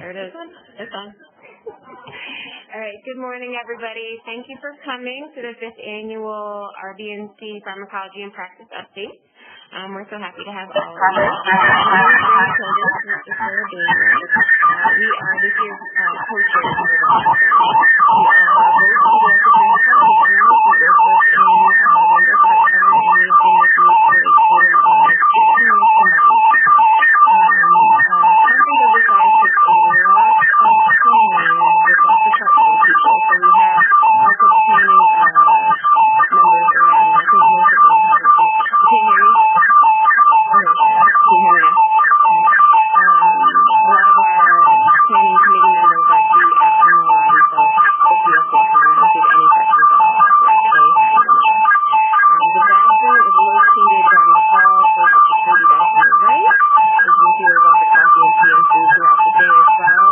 There it is. It's on. All right. Good morning, everybody. Thank you for coming to the 5th Annual RBNC Pharmacology and Practice Update. We're so happy to have all of you. We are this year's co-chairs of the conference. We are both pediatric practitioners. We work in Rainbow Partner, and we've been with you for a total of 16 years combined. Conference oversight takes a lot of training with lots of part-time people, so we have lots of training members around. I think most of them have it. Can you hear me? A lot of our training committee members are actually asking a lot, and so if you have any questions at all, the bathroom is located down the hall for the security desk on the right. As you see, there's also coffee and tea and food throughout the day as well.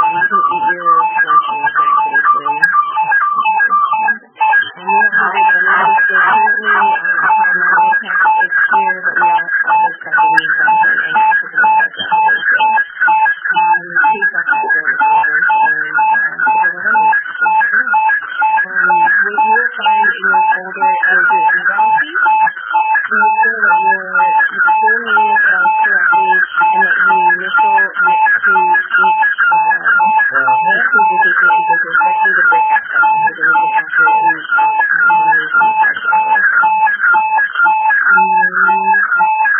You can eat your lunch and snacks at each room. We don't have a limited stay currently. Our medical tech is here, but we are always checking the exemption and African American population. Please don't have to go what you will find in your folder is your eval sheet. Make sure that your full name is spelled correctly and that you initial next to each presentation that you go to, especially the breakout session, so that we can accurately monitor the progress.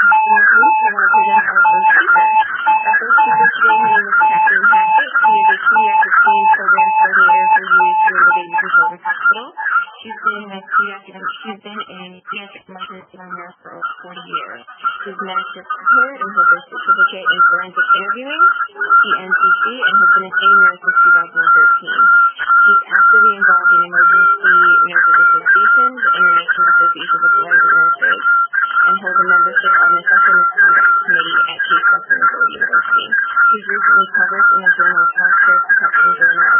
I want to present our first speaker. Our first speaker today, her name is Kathleen Hackett. She is a pediatric pain program coordinator for UH Rainbow Babies and Children's Hospital. She's been a pediatric emergency room nurse for over 40 years. She's master's prepared and has a certificate in forensic interviewing, CNCC, and has been a pain nurse since 2013. She's actively involved in Emergency Nurses Association, the International Association of Forensic Nurses, and holds a membership on the Sexual Misconduct Committee at Case Western Reserve University. She's recently published in the Journal of Healthcare Protection Journal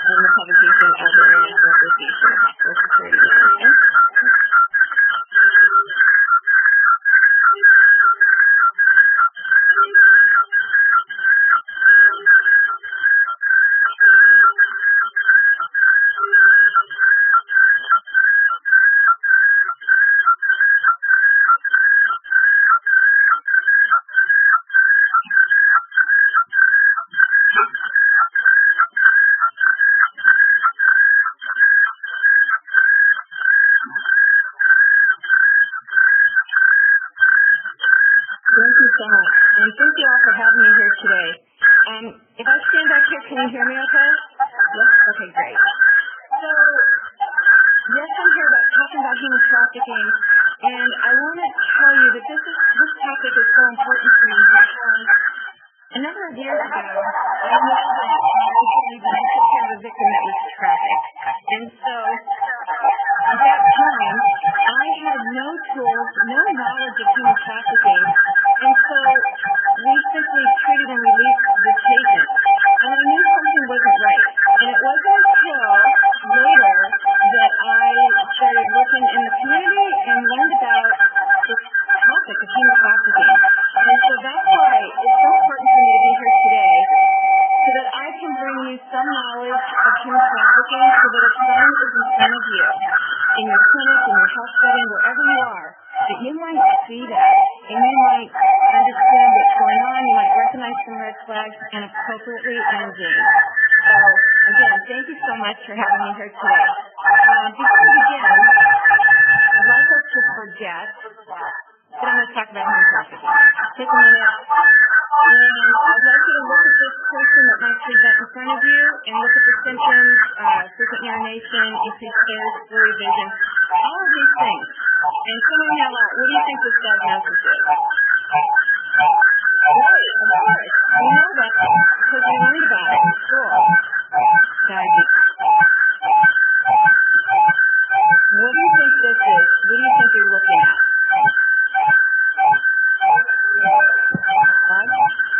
and the publication of the International Association for Security Management. Thank you all for having me here today. If I stand back here, can you hear me okay? Yes? Okay, great. So, yes, I'm here talking about human trafficking, and I want to tell you that this topic is so important to me because a number of years ago, I took care of a victim that was trafficked. And so, at that time, I had no tools, no knowledge of human trafficking, and so we simply treated and released this patient. And I knew something wasn't right. And it wasn't until later that I started looking in the community and learned about this topic of human trafficking. And so that's why it's so important for me to be here today, so that I can bring you some knowledge of human trafficking so that if someone is in front of you, in your clinic, in your health setting, wherever you are, that you might see that, and you might understand what's going on, you might recognize some red flags, and appropriately intervene. So, again, thank you so much for having me here today. Before we begin, I'd like us to forget that I'm going to talk about human trafficking. Take a minute, and I'd like you to look at this person that might present in front of you, and look at the symptoms, frequent urination, increased thirst, blurry vision, all of these things. And someone yell out, what do you think this diagnosis is? Right, of course. We know that because we learned about it in school. Diabetes. What do you think this is? What do you think you're looking at?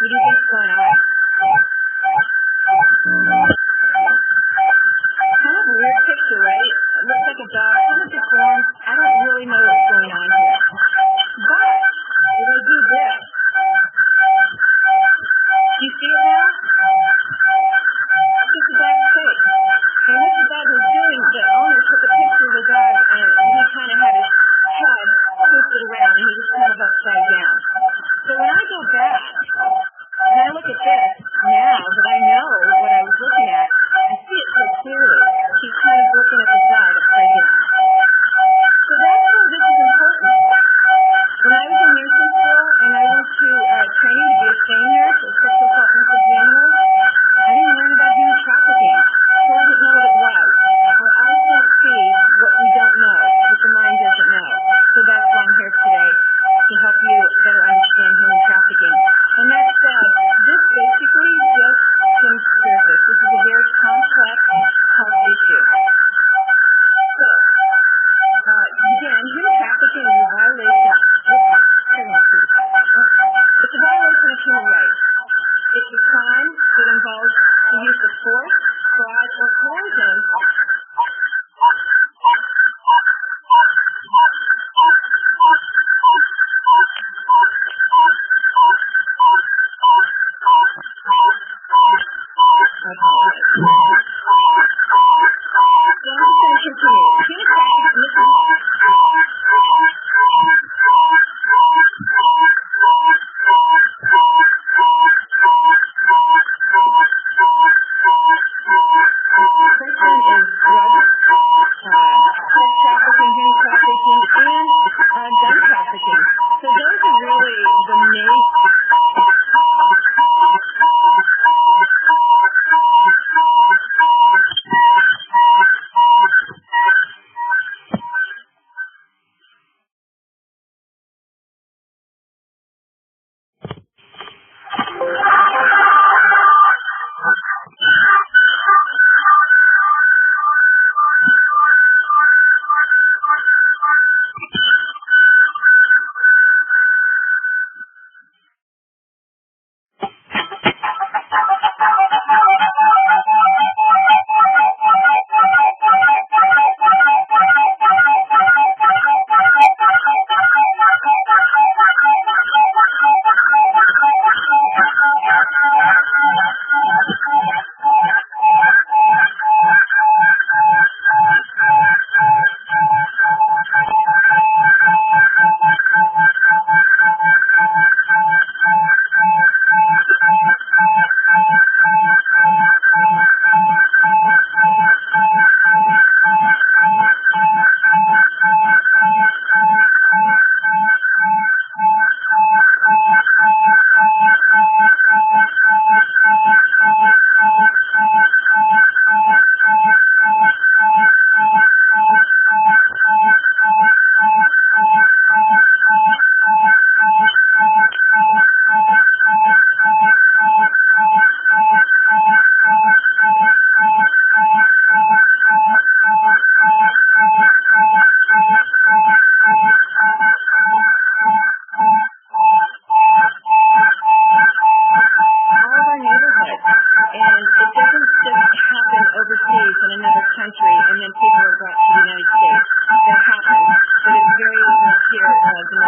What do you think's going on? Kind of a weird picture, right? It looks like a dog, kind of deformed. I don't really know what's going on here. But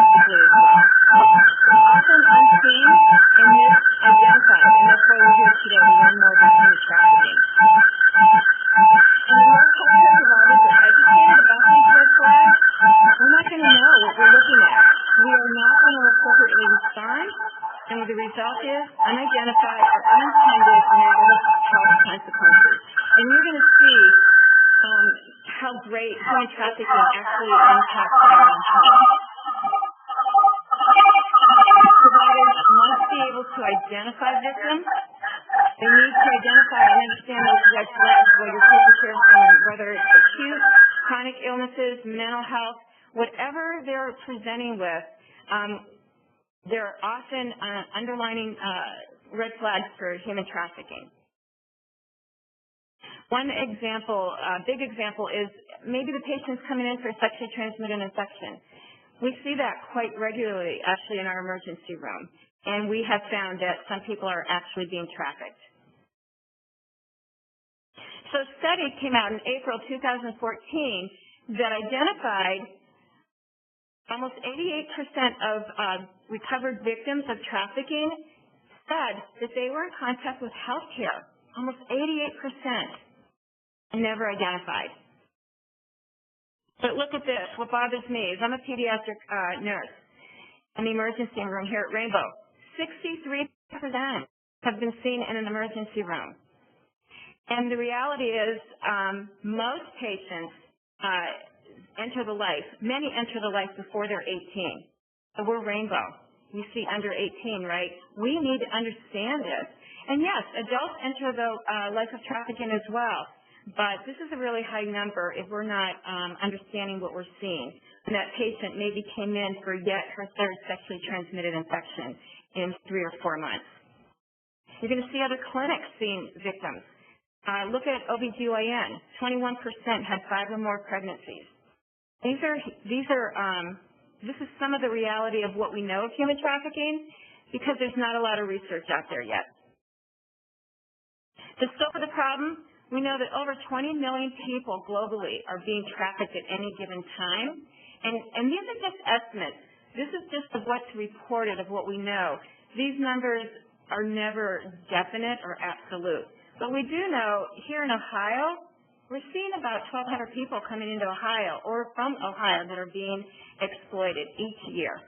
drastically as well. Often unseen and misidentified, and that's why we're here today to learn more about human trafficking. And unless healthcare providers are educated about these red flags, we're not going to know what we're looking at. We are not going to appropriately respond, and the result is unidentified or unintended negative health consequences. And you're going to see how great human trafficking actually impacts our own health. Providers must be able to identify victims. They need to identify and understand those red flags while you're taking care of someone, whether it's acute, chronic illnesses, mental health, whatever they're presenting with. There are often underlining red flags for human trafficking. One example, big example, is maybe the patient's coming in for a sexually transmitted infection. We see that quite regularly, actually, in our emergency room, and we have found that some people are actually being trafficked. So a study came out in April 2014 that identified almost 88% of recovered victims of trafficking said that they were in contact with health care. Almost 88% never identified. But look at this. What bothers me is I'm a pediatric nurse in the emergency room here at Rainbow. 63% have been seen in an emergency room. And the reality is most patients enter the life, many enter the life before they're 18. So we're Rainbow. You see under 18, right? We need to understand this. And yes, adults enter the life of trafficking as well. But this is a really high number if we're not understanding what we're seeing. And that patient maybe came in for yet her third sexually transmitted infection in 3 or 4 months. You're going to see other clinics seeing victims. Look at OBGYN. 21% had 5 or more pregnancies. This is some of the reality of what we know of human trafficking because there's not a lot of research out there yet. The scope of the problem, we know that over 20 million people globally are being trafficked at any given time. And these are just estimates. This is just of what's reported, of what we know. These numbers are never definite or absolute. But we do know here in Ohio, we're seeing about 1,200 people coming into Ohio or from Ohio that are being exploited each year.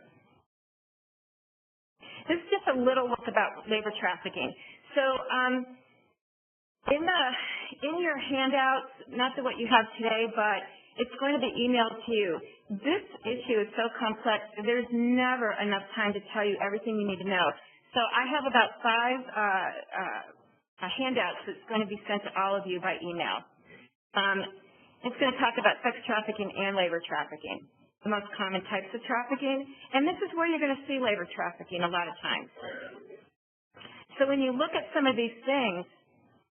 This is just a little look about labor trafficking. So in your handouts, not what you have today, but it's going to be emailed to you. This issue is so complex, there's never enough time to tell you everything you need to know. So I have about 5 handouts that's going to be sent to all of you by email. It's going to talk about sex trafficking and labor trafficking, the most common types of trafficking, and this is where you're going to see labor trafficking a lot of times. So when you look at some of these things,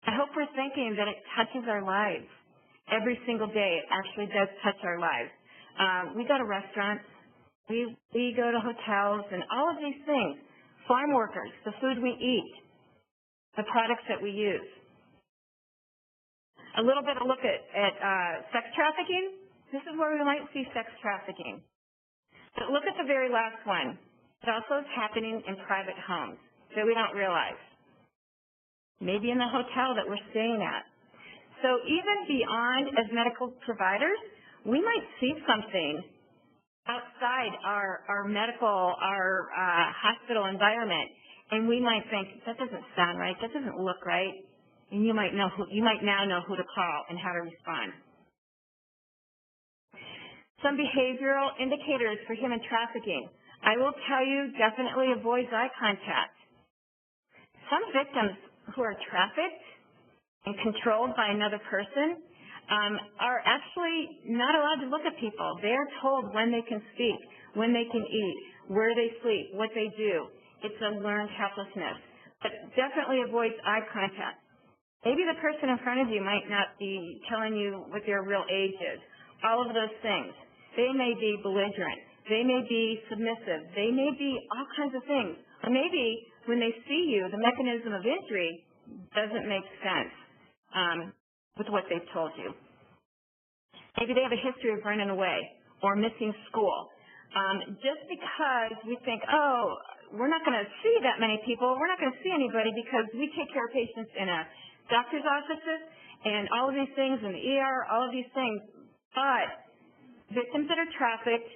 I hope we're thinking that it touches our lives. Every single day, it actually does touch our lives. We go to restaurants, we go to hotels, and all of these things. Farm workers, the food we eat, the products that we use. A little bit of look at sex trafficking. This is where we might see sex trafficking. But look at the very last one. It also is happening in private homes that we don't realize. Maybe in the hotel that we're staying at. So even beyond as medical providers, we might see something outside our medical, our hospital environment, and we might think, that doesn't sound right, that doesn't look right, and you might now know who to call and how to respond. Some behavioral indicators for human trafficking. I will tell you, definitely avoid eye contact. Some victims who are trafficked and controlled by another person are actually not allowed to look at people. They're told when they can speak, when they can eat, where they sleep, what they do. It's a learned helplessness. But definitely avoid eye contact. Maybe the person in front of you might not be telling you what their real age is. All of those things. They may be belligerent. They may be submissive. They may be all kinds of things. Or maybe when they see you, the mechanism of injury doesn't make sense with what they've told you. Maybe they have a history of running away or missing school. Just because we think, oh, we're not going to see that many people, we're not going to see anybody because we take care of patients in a doctor's offices and all of these things in the ER, all of these things. But victims that are trafficked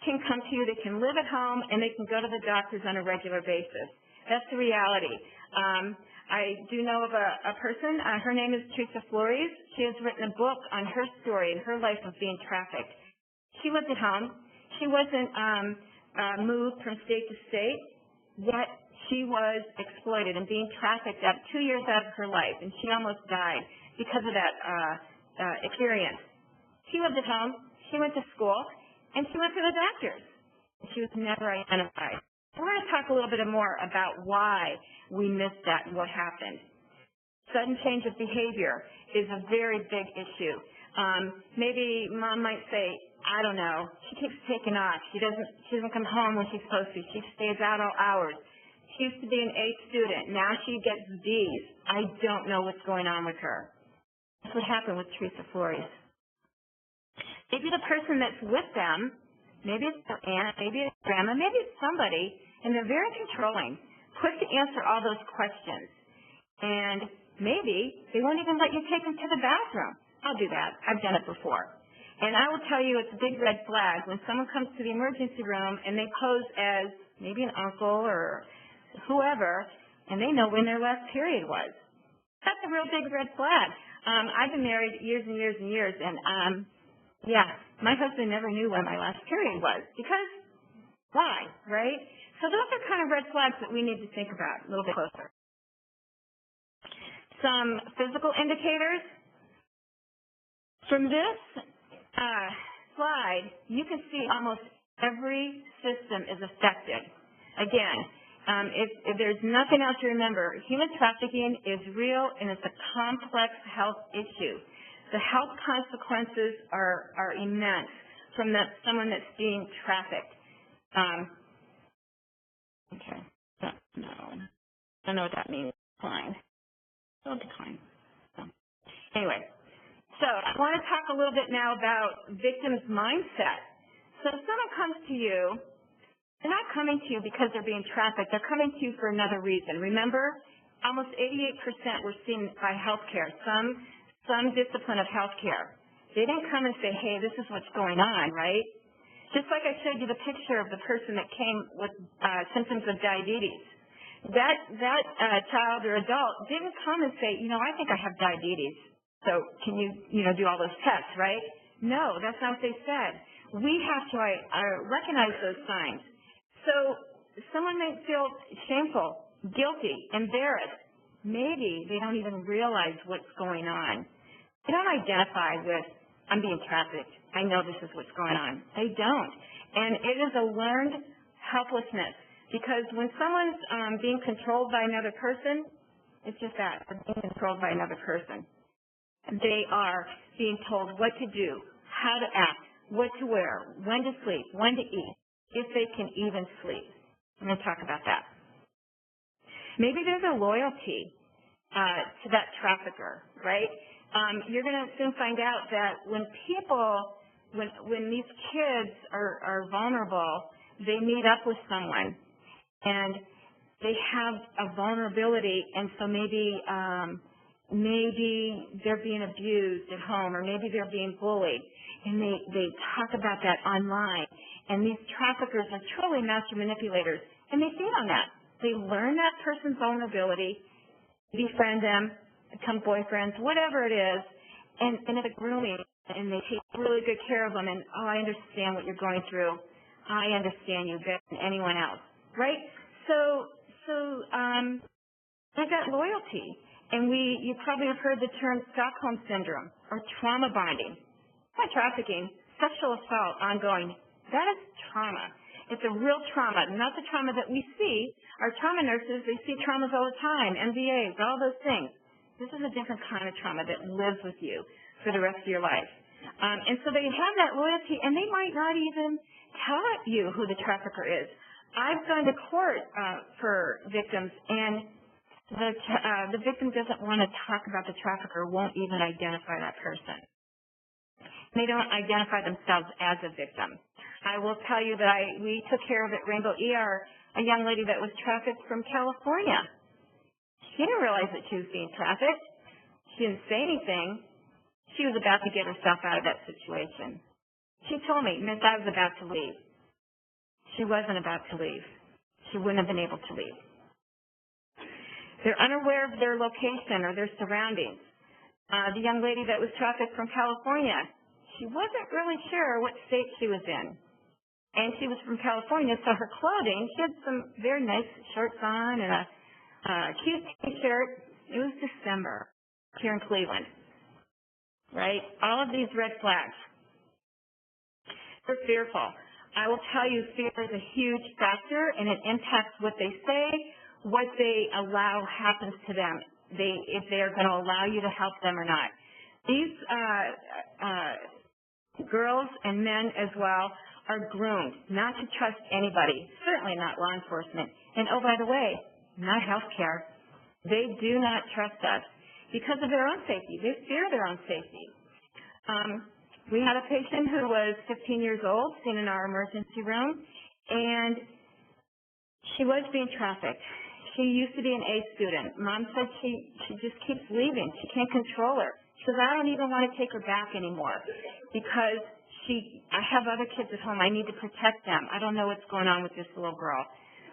can come to you, they can live at home, and they can go to the doctors on a regular basis. That's the reality. I do know of a person, her name is Teresa Flores. She has written a book on her story and her life of being trafficked. She lived at home. She wasn't moved from state to state, yet she was exploited and being trafficked 2 years out of her life, and she almost died because of that experience. She lived at home. She went to school, and she went to the doctors. She was never identified. We're going to talk a little bit more about why we missed that and what happened. Sudden change of behavior is a very big issue. Maybe mom might say, I don't know, she keeps taking off. She doesn't come home when she's supposed to. She stays out all hours. She used to be an A student. Now she gets D's. I don't know what's going on with her. That's what happened with Teresa Flores. Maybe the person that's with them, maybe it's their aunt, maybe it's grandma, maybe it's somebody, and they're very controlling, quick to answer all those questions. And maybe they won't even let you take them to the bathroom. I'll do that. I've done it before. And I will tell you it's a big red flag when someone comes to the emergency room and they pose as maybe an uncle or whoever, and they know when their last period was. That's a real big red flag. I've been married years and years and years, and yeah, my husband never knew when my last period was because why, right? So those are kind of red flags that we need to think about a little bit closer. Some physical indicators. From this slide, you can see almost every system is affected. Again, if there's nothing else to remember, human trafficking is real and it's a complex health issue. The health consequences are immense from someone that's being trafficked. Okay, no, I don't know what that means. Decline. Oh, decline. So, anyway. So I want to talk a little bit now about victims' mindset. So if someone comes to you, they're not coming to you because they're being trafficked. They're coming to you for another reason. Remember, almost 88% were seen by healthcare, some discipline of healthcare. They didn't come and say, hey, this is what's going on, right? Just like I showed you the picture of the person that came with symptoms of diabetes. That child or adult didn't come and say, I think I have diabetes. So can you, do all those tests, right? No, that's not what they said. We have to recognize those signs. So someone may feel shameful, guilty, embarrassed. Maybe they don't even realize what's going on. They don't identify with, I'm being trafficked. I know this is what's going on. They don't. And it is a learned helplessness because when someone's being controlled by another person, it's just that, they're being controlled by another person. They are being told what to do, how to act, what to wear, when to sleep, when to eat, if they can even sleep. I'm going to talk about that. Maybe there's a loyalty to that trafficker, right? You're going to soon find out that when these kids are vulnerable, they meet up with someone, and they have a vulnerability, and so maybe they're being abused at home, or maybe they're being bullied, and they talk about that online. And these traffickers are truly master manipulators, and they feed on that. They learn that person's vulnerability, befriend them, become boyfriends, whatever it is, and it's grooming, and they take really good care of them, and, oh, I understand what you're going through. I understand you better than anyone else, right? So there's that loyalty. And you probably have heard the term Stockholm Syndrome or trauma bonding. Not trafficking, sexual assault ongoing. That is trauma. It's a real trauma, not the trauma that we see. Our trauma nurses, they see traumas all the time, MVAs, all those things. This is a different kind of trauma that lives with you for the rest of your life. And so they have that loyalty, and they might not even tell you who the trafficker is. I've gone to court for victims, and the victim doesn't want to talk about the trafficker, won't even identify that person. They don't identify themselves as a victim. I will tell you that we took care of at Rainbow ER a young lady that was trafficked from California. She didn't realize that she was being trafficked. She didn't say anything. She was about to get herself out of that situation. She told me, Miss, I was about to leave. She wasn't about to leave. She wouldn't have been able to leave. They're unaware of their location or their surroundings. The young lady that was trafficked from California, she wasn't really sure what state she was in. And she was from California, so her clothing, she had some very nice shorts on and a cute T-shirt. It was December here in Cleveland, right? All of these red flags. They're fearful. I will tell you, fear is a huge factor, and it impacts what they say, what they allow happens to them, if they are going to allow you to help them or not. These girls and men as well are groomed not to trust anybody, certainly not law enforcement. And oh, by the way, not healthcare. They do not trust us because of their own safety. They fear their own safety. We had a patient who was 15 years old, seen in our emergency room, and she was being trafficked. She used to be an A student. Mom said she just keeps leaving. She can't control her. She says, I don't even want to take her back anymore because I have other kids at home. I need to protect them. I don't know what's going on with this little girl,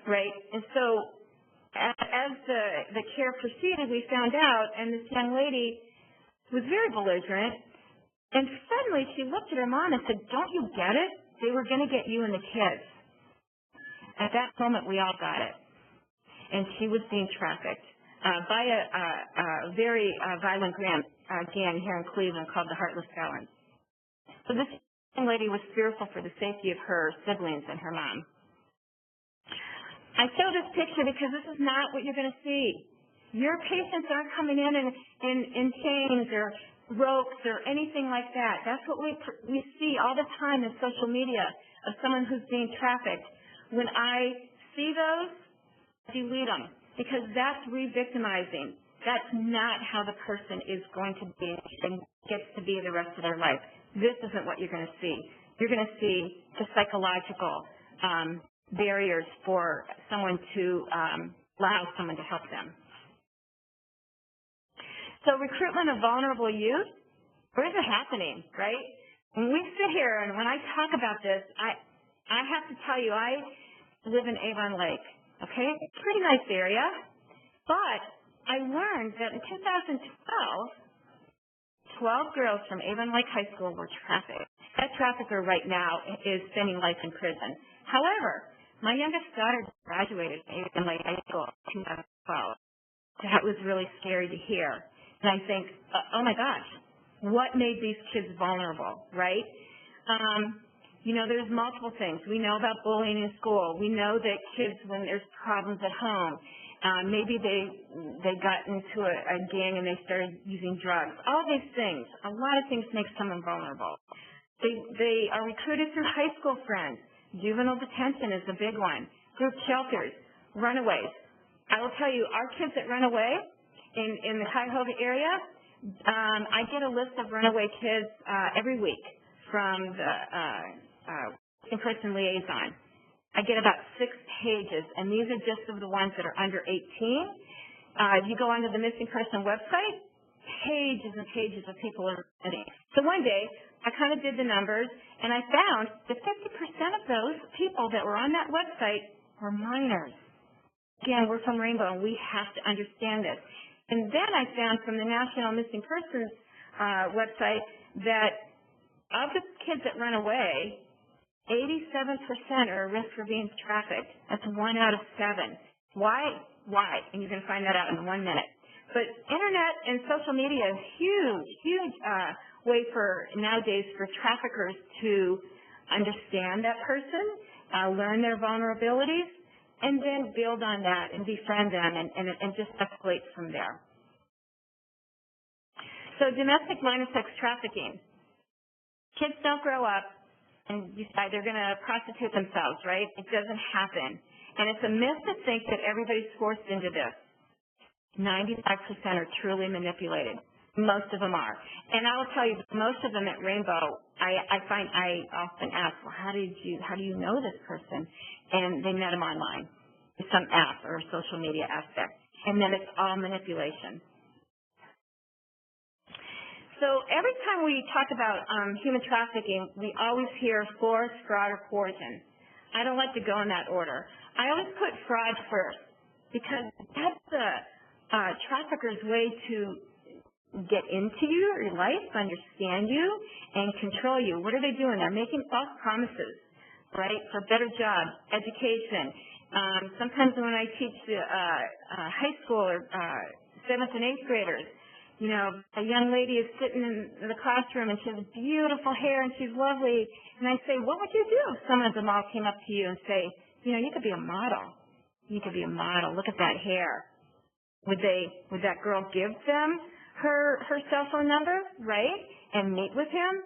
right? And so as the care proceeded, we found out, and this young lady was very belligerent, and suddenly she looked at her mom and said, don't you get it? They were going to get you and the kids. At that moment, we all got it. And she was being trafficked by a very violent gang here in Cleveland called the Heartless Felons. So this young lady was fearful for the safety of her siblings and her mom. I show this picture because this is not what you're going to see. Your patients aren't coming in chains or ropes or anything like that. That's what we see all the time in social media of someone who's being trafficked. When I see those, I delete them because that's re-victimizing. That's not how the person is going to be and gets to be the rest of their life. This isn't what you're going to see. You're going to see the psychological barriers for someone to allow someone to help them. So recruitment of vulnerable youth, where is it happening, right? When we sit here and when I talk about this, I have to tell you, I live in Avon Lake, okay? Pretty nice area, but I learned that in 2012, 12 girls from Avon Lake High School were trafficked. That trafficker right now is spending life in prison. However, my youngest daughter graduated from Avon Lake High School in 2012. That was really scary to hear. And I think, oh my gosh, what made these kids vulnerable, right? You know, there's multiple things. We know about bullying in school. We know that kids, when there's problems at home, maybe they got into a gang and they started using drugs. All these things, a lot of things make someone vulnerable. They are recruited through high school friends. Juvenile detention is a big one. Group shelters, runaways. I will tell you, our kids that run away in the Cuyahoga area, I get a list of runaway kids every week from the in-person liaison. I get about 6 pages, and these are just of the ones that are under 18. If you go onto the missing person website, pages and pages of people are writing. So one day, I kind of did the numbers, and I found that 50% of those people that were on that website were minors. Again, we're from Rainbow, and we have to understand this. And then I found from the National Missing Persons website that of the kids that run away, 87% are at risk for being trafficked. That's 1 out of 7. Why? Why? And you're going to find that out in 1 minute. But internet and social media is huge way for nowadays for traffickers to understand that person, learn their vulnerabilities, and then build on that and befriend them and just escalate from there. So domestic minor sex trafficking. Kids don't grow up and decide they're going to prostitute themselves, right? It doesn't happen. And it's a myth to think that everybody's forced into this. 95% are truly manipulated. Most of them are. And I will tell you, most of them at Rainbow, I often ask, well, how do you know this person? And they met them online, some app or social media aspect. And then it's all manipulation. So every time we talk about human trafficking, we always hear force, fraud, or coercion. I don't like to go in that order. I always put fraud first because that's the trafficker's way to get into your life, understand you, and control you. What are they doing? They're making false promises, right, for a better job, education. Sometimes when I teach the high school or 7th and 8th graders, you know, a young lady is sitting in the classroom and she has beautiful hair and she's lovely. And I say, what would you do if some of them all came up to you and say, you know, you could be a model. You could be a model. Look at that hair. Would that girl give them her cell phone number, right, and meet with him?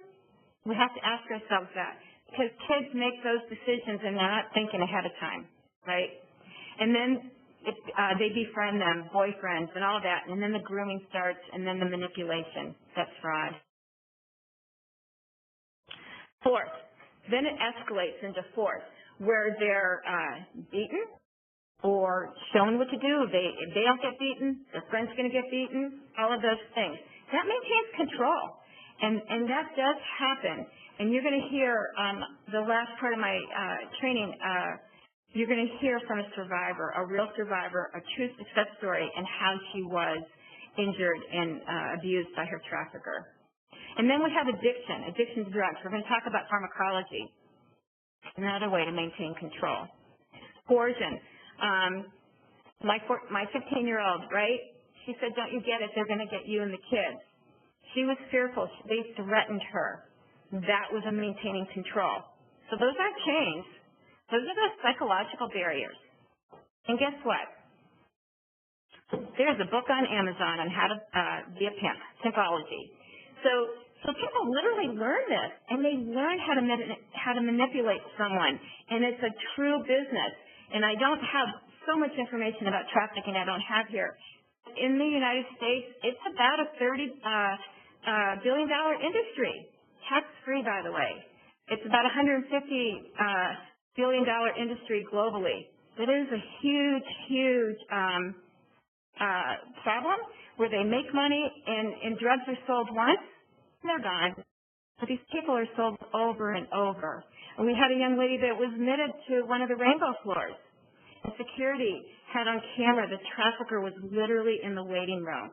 We have to ask ourselves that because kids make those decisions and they're not thinking ahead of time, right? And then they befriend them, boyfriends, and all that, and then the grooming starts, and then the manipulation. That's fraud. Fourth, then it escalates into fourth, where they're beaten or shown what to do. If they don't get beaten, their friend's going to get beaten, all of those things. That maintains control, and that does happen. And you're going to hear the last part of my training, you're going to hear from a survivor, a real survivor, a true success story, and how she was injured and abused by her trafficker. And then we have addiction. Addiction to drugs. We're going to talk about pharmacology, another way to maintain control. Coercion. My 15-year-old, right? She said, don't you get it? They're going to get you and the kids. She was fearful. They threatened her. That was a maintaining control. So those aren't chains. Those are the psychological barriers. And guess what? There's a book on Amazon on how to be a pimp, pimpology. So people literally learn this, and they learn how to manipulate someone, and it's a true business. And I don't have so much information about trafficking I don't have here. In the United States, it's about a $30 billion industry, tax-free, by the way. It's about $150 billion-dollar industry globally. It is a huge, huge problem where they make money and drugs are sold once, and they're gone. But these people are sold over and over. And we had a young lady that was admitted to one of the Rainbow floors. And security had on camera the trafficker was literally in the waiting room,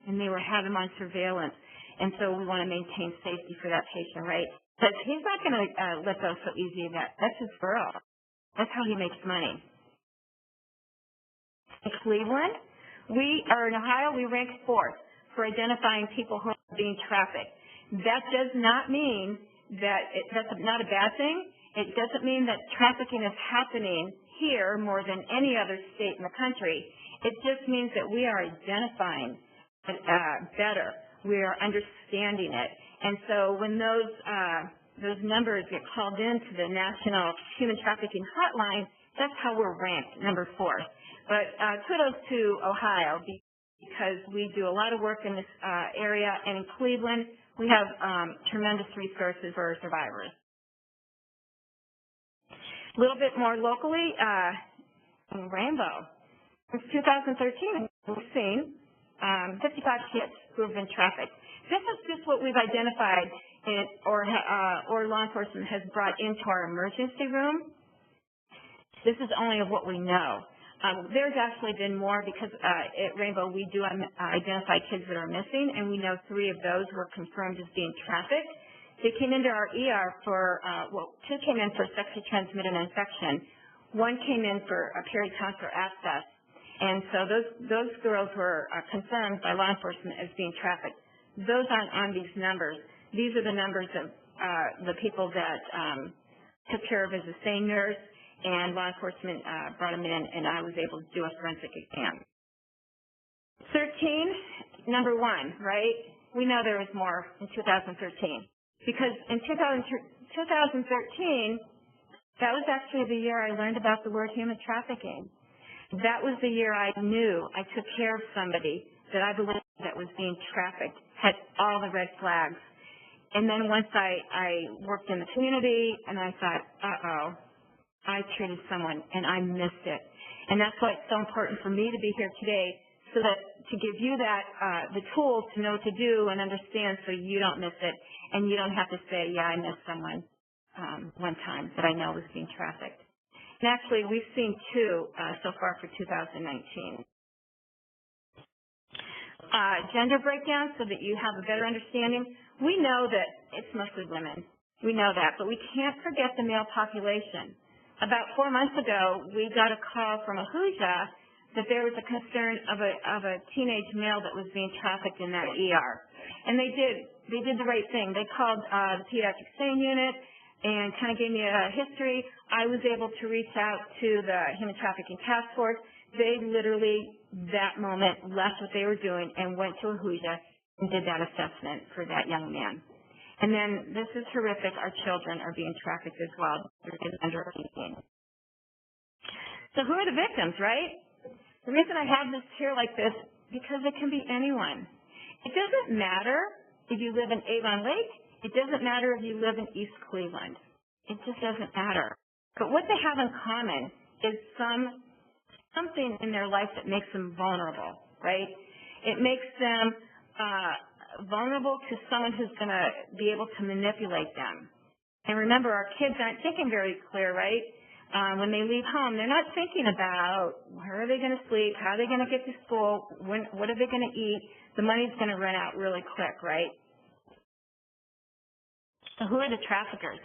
and they had him on surveillance. And so we want to maintain safety for that patient, right? Because he's not going to let go so easy. That's his girl. That's how he makes money. In Cleveland, in Ohio, we rank 4th for identifying people who are being trafficked. That does not mean that's not a bad thing. It doesn't mean that trafficking is happening here more than any other state in the country. It just means that we are identifying it better. We are understanding it. And so when those numbers get called into the National Human Trafficking Hotline, that's how we're ranked, number 4. But kudos to Ohio because we do a lot of work in this area. And in Cleveland, we have tremendous resources for our survivors. A little bit more locally, in Rainbow. Since 2013, we've seen 55 kids who have been trafficked. This is just what we've identified or law enforcement has brought into our emergency room. This is only of what we know. There's actually been more because at Rainbow we do identify kids that are missing, and we know 3 of those were confirmed as being trafficked. They came into our ER for, 2 came in for sexually transmitted infection. 1 came in for a peritonsillar abscess. And so those girls were confirmed by law enforcement as being trafficked. Those aren't on these numbers. These are the numbers of the people that took care of as a SANE nurse, and law enforcement brought them in, and I was able to do a forensic exam. 13, number 1, right? We know there was more in 2013. Because in 2013, that was actually the year I learned about the word human trafficking. That was the year I knew I took care of somebody that I believed that was being trafficked. had all the red flags. And then once I worked in the community, and I thought, uh-oh, I treated someone, and I missed it. And that's why it's so important for me to be here today, so that to give you that, the tools to know what to do and understand so you don't miss it, and you don't have to say, yeah, I missed someone one time that I know was being trafficked. And actually, we've seen two so far for 2019. Gender breakdown, so that you have a better understanding. We know that it's mostly women. We know that, but we can't forget the male population. About 4 months ago, we got a call from Ahuja that there was a concern of a teenage male that was being trafficked in that ER. And they did the right thing. They called the pediatric SANE unit and kind of gave me a history. I was able to reach out to the Human Trafficking Task Force. They literally, that moment, left what they were doing and went to Ahuja and did that assessment for that young man. And then, this is horrific, our children are being trafficked as well. They're under 18. So who are the victims, right? The reason I have this here like this, because it can be anyone. It doesn't matter if you live in Avon Lake. It doesn't matter if you live in East Cleveland. It just doesn't matter. But what they have in common is something in their life that makes them vulnerable, right? It makes them vulnerable to someone who's going to be able to manipulate them. And remember, our kids aren't thinking very clear, right? When they leave home, they're not thinking about where are they going to sleep, how are they going to get to school, what are they going to eat. The money's going to run out really quick, right? So who are the traffickers?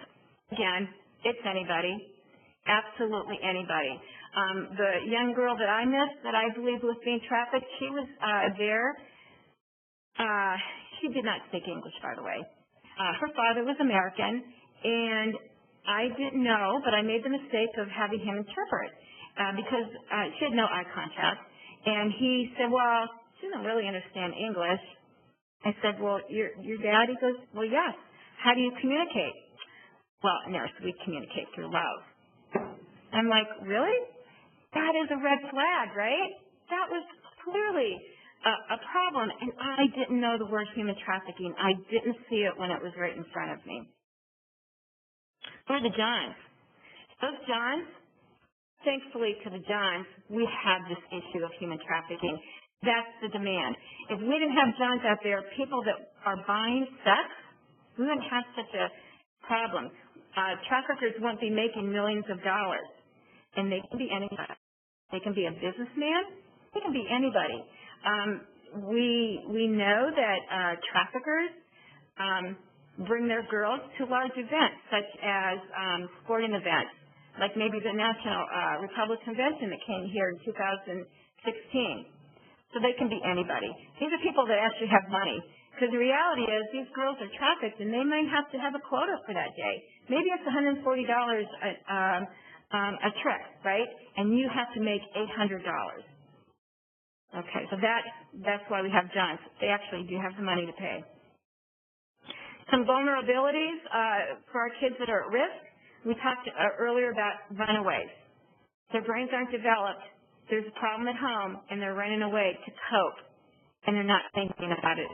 Again, it's anybody, absolutely anybody. The young girl that I missed that I believe was being trafficked, she was there. She did not speak English, by the way. Her father was American, and I didn't know, but I made the mistake of having him interpret because she had no eye contact. And he said, well, she doesn't really understand English. I said, well, your dad? He goes, well, yes. How do you communicate? Well, nurse, we communicate through love. I'm like, really? That is a red flag, right? That was clearly a problem, and I didn't know the word human trafficking. I didn't see it when it was right in front of me. Who are the Johns? Those Johns, thankfully to the Johns, we have this issue of human trafficking. That's the demand. If we didn't have Johns out there, people that are buying sex, we wouldn't have such a problem. Traffickers won't be making millions of dollars, and they can be anybody. They can be a businessman. They can be anybody. We know that traffickers bring their girls to large events, such as sporting events, like maybe the National Republic Convention that came here in 2016. So they can be anybody. These are people that actually have money. Because the reality is these girls are trafficked, and they might have to have a quota for that day. Maybe it's $140 a trip, right? And you have to make $800. Okay, so that's why we have Johns. They actually do have the money to pay. Some vulnerabilities for our kids that are at risk. We talked earlier about runaways. Their brains aren't developed. There's a problem at home, and they're running away to cope, and they're not thinking about it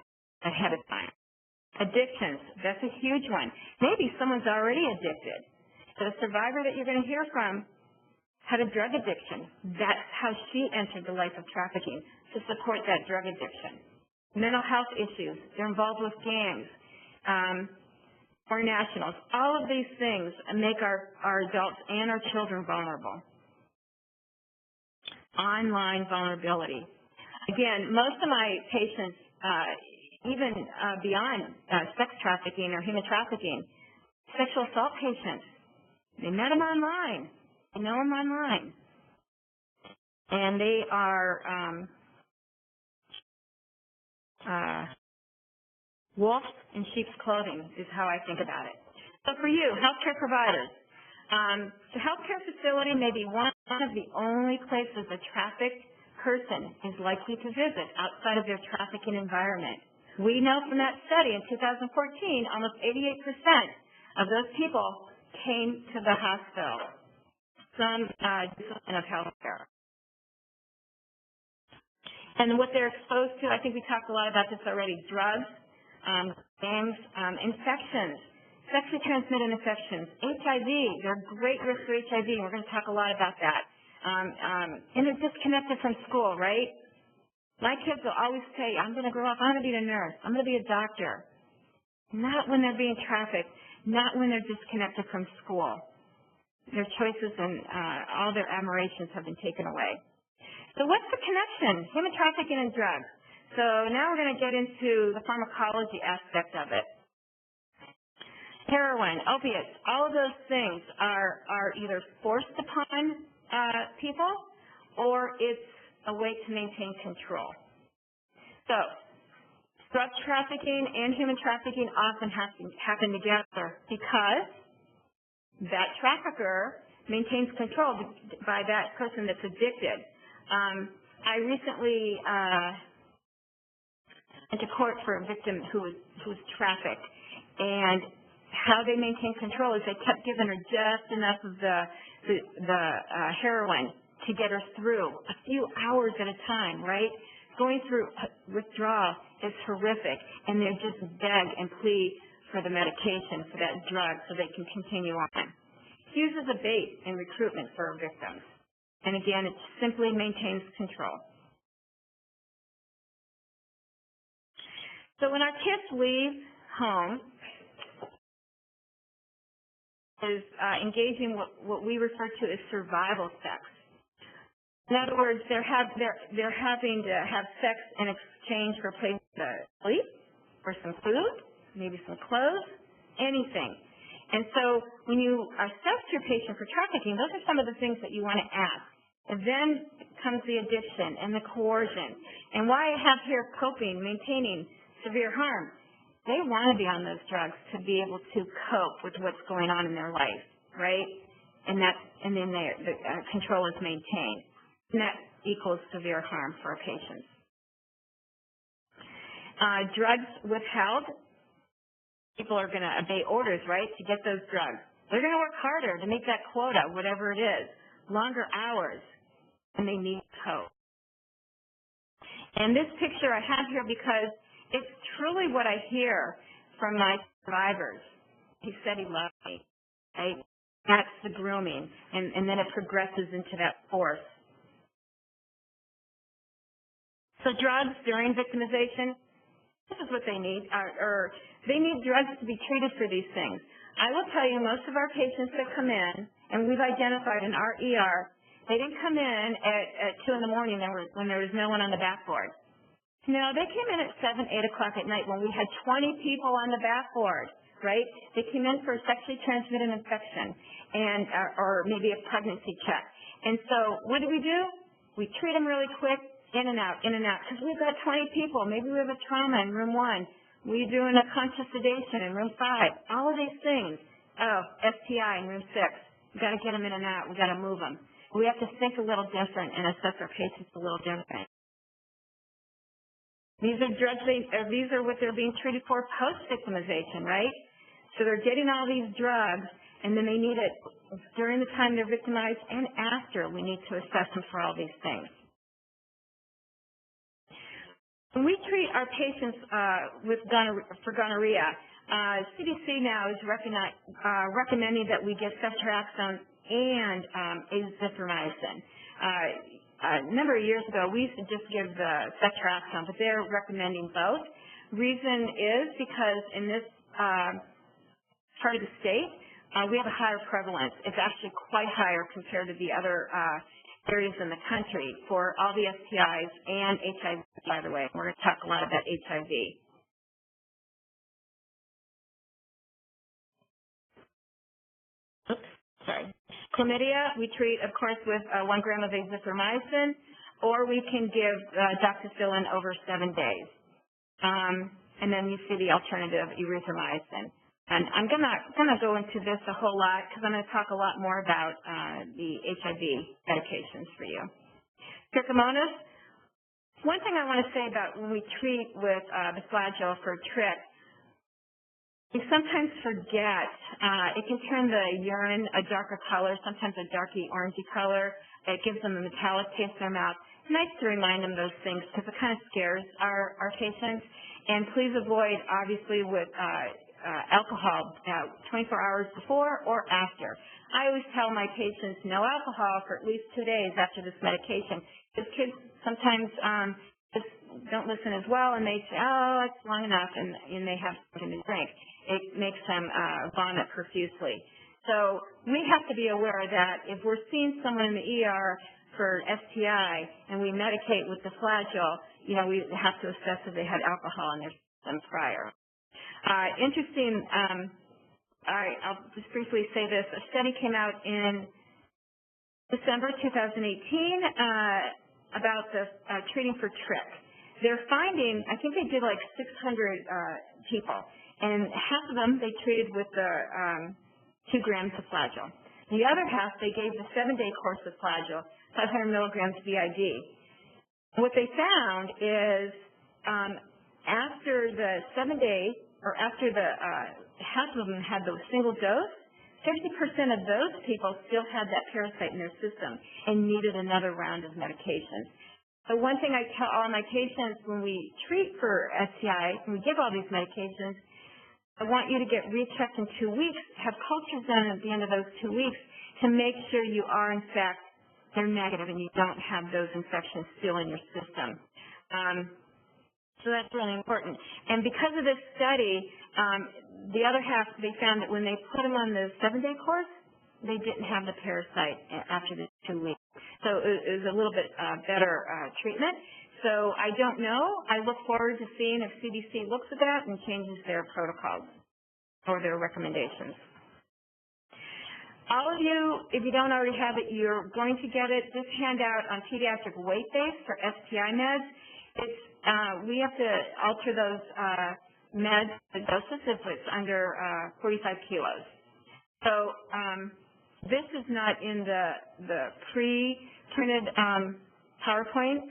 ahead of time. Addictions, that's a huge one. Maybe someone's already addicted. The survivor that you're going to hear from had a drug addiction. That's how she entered the life of trafficking, to support that drug addiction. Mental health issues, they're involved with gangs, or nationals. All of these things make our adults and our children vulnerable. Online vulnerability. Again, most of my patients, even beyond sex trafficking or human trafficking, sexual assault patients, they met them online. They know them online. And they are wolves in sheep's clothing is how I think about it. So for you, healthcare providers, the healthcare facility may be one of the only places a trafficked person is likely to visit outside of their trafficking environment. We know from that study in 2014, almost 88% of those people came to the hospital, some discipline of healthcare. And what they're exposed to, I think we talked a lot about this already, drugs, infections, sexually transmitted infections, HIV. They're great risk for HIV, and we're going to talk a lot about that. And they're disconnected from school, right? My kids will always say, I'm going to grow up, I'm going to be a nurse, I'm going to be a doctor. Not when they're being trafficked, not when they're disconnected from school. Their choices and all their admirations have been taken away. So what's the connection? Human trafficking and drugs. So now we're going to get into the pharmacology aspect of it. Heroin, opiates, all of those things are either forced upon people or it's a way to maintain control. So drug trafficking and human trafficking often happen together because that trafficker maintains control by that person that's addicted. I recently went to court for a victim who was trafficked, and how they maintain control is they kept giving her just enough of the heroin to get her through a few hours at a time, right? Going through withdrawal is horrific, and they just beg and plead for the medication, for that drug, so they can continue on. It's used as a bait in recruitment for victims. And again, it simply maintains control. So when our kids leave home, is engaging what we refer to as survival sex. In other words, they're having to have sex in exchange for a place to sleep, for some food, maybe some clothes, anything. And so when you assess your patient for trafficking, those are some of the things that you want to ask. And then comes the addiction and the coercion. And why I have here coping, maintaining severe harm. They want to be on those drugs to be able to cope with what's going on in their life, right? And then the control is maintained. And that equals severe harm for our patients. Drugs withheld, people are going to obey orders, right, to get those drugs. They're going to work harder to make that quota, whatever it is, longer hours, and they need cope. And this picture I have here because it's truly what I hear from my survivors. He said he loved me. Right? That's the grooming, and then it progresses into that force. So drugs during victimization, this is what they need, or they need drugs to be treated for these things. I will tell you, most of our patients that come in, and we've identified in our ER, they didn't come in at 2 in the morning when there was no one on the backboard. No, they came in at 7, 8 o'clock at night when we had 20 people on the backboard, right? They came in for a sexually transmitted infection and or maybe a pregnancy check. And so what do? We treat them really quick, in and out, because we've got 20 people. Maybe we have a trauma in room 1. We're doing a conscious sedation in room 5. All of these things. Oh, STI in room 6. We've got to get them in and out. We've got to move them. We have to think a little different and assess our patients a little different. These are drugs, these are what they're being treated for post-victimization, right? So they're getting all these drugs, and then they need it during the time they're victimized and after. We need to assess them for all these things. When we treat our patients for gonorrhea, CDC now is recommending that we give ceftriaxone and azithromycin. A number of years ago, we used to just give the ceftriaxone, but they're recommending both. Reason is because in this part of the state, we have a higher prevalence. It's actually quite higher compared to the other areas in the country for all the STIs and HIV, by the way. We're going to talk a lot about HIV. Oops, sorry. Chlamydia, we treat, of course, with 1 gram of azithromycin, or we can give doxycycline over 7 days. And then you see the alternative, erythromycin. And I'm gonna go into this a whole lot because I'm going to talk a lot more about the HIV medications for you. Trichomonas. One thing I want to say about when we treat with the flagell for trich, we sometimes forget it can turn the urine a darker color, sometimes a darky orangey color. It gives them a metallic taste in their mouth. it's nice to remind them those things because it kind of scares our patients. And please avoid, obviously, with alcohol 24 hours before or after. I always tell my patients no alcohol for at least 2 days after this medication. Because kids sometimes just don't listen as well, and they say, oh, it's long enough, and they have something to drink. It makes them vomit profusely. So we have to be aware that if we're seeing someone in the ER for STI and we medicate with the flagyl, we have to assess if they had alcohol in their system prior. Interesting, I'll just briefly say this. A study came out in December 2018 about the treating for TRIC. They're finding, I think they did like 600 people, and half of them they treated with the 2 grams of flagyl. The other half, they gave the 7-day course of flagyl, 500 milligrams BID. What they found is after the 7 days, or after the half of them had the single dose, 50% of those people still had that parasite in their system and needed another round of medications. So one thing I tell all my patients when we treat for STI, when we give all these medications, I want you to get rechecked in 2 weeks, have cultures done at the end of those 2 weeks to make sure you are, in fact, they're negative and you don't have those infections still in your system. So that's really important. And because of this study, the other half, they found that when they put them on the 7-day course, they didn't have the parasite after the 2 weeks. So it was a little bit better treatment. So I don't know. I look forward to seeing if CDC looks at that and changes their protocols or their recommendations. All of you, if you don't already have it, you're going to get it. This handout on pediatric weight base for STI meds. It's we have to alter those meds, the doses, if it's under 45 kilos. So this is not in the pre-printed PowerPoint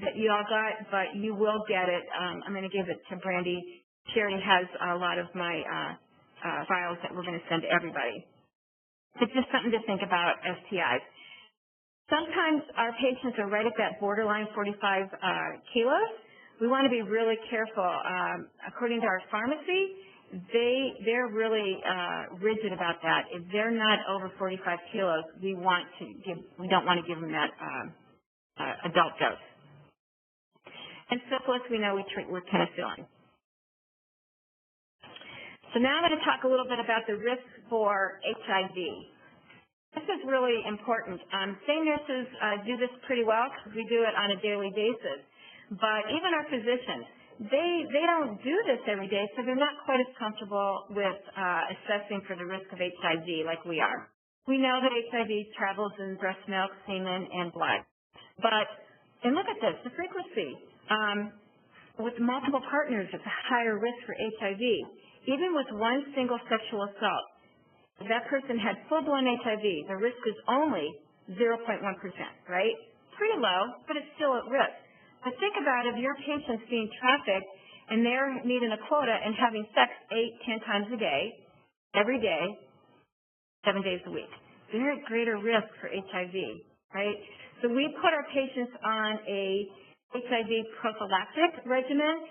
that you all got, but you will get it. I'm going to give it to Brandy. She already has a lot of my files that we're going to send to everybody. It's just something to think about, STIs. Sometimes our patients are right at that borderline 45 kilos. We want to be really careful. According to our pharmacy, they're really rigid about that. If they're not over 45 kilos, we don't want to give them that adult dose. And syphilis, we know we treat with penicillin. So now I'm going to talk a little bit about the risk for HIV. This is really important. SANE nurses do this pretty well because we do it on a daily basis. But even our physicians, they don't do this every day, so they're not quite as comfortable with assessing for the risk of HIV like we are. We know that HIV travels in breast milk, semen, and blood. And look at this, the frequency. With multiple partners, it's a higher risk for HIV. Even with one single sexual assault, if that person had full-blown HIV, the risk is only 0.1%, right? Pretty low, but it's still at risk. But think about if your patient's being trafficked and they're needing a quota and having sex 8-10 times a day, every day, 7 days a week. They're at greater risk for HIV, right? So we put our patients on a HIV prophylactic regimen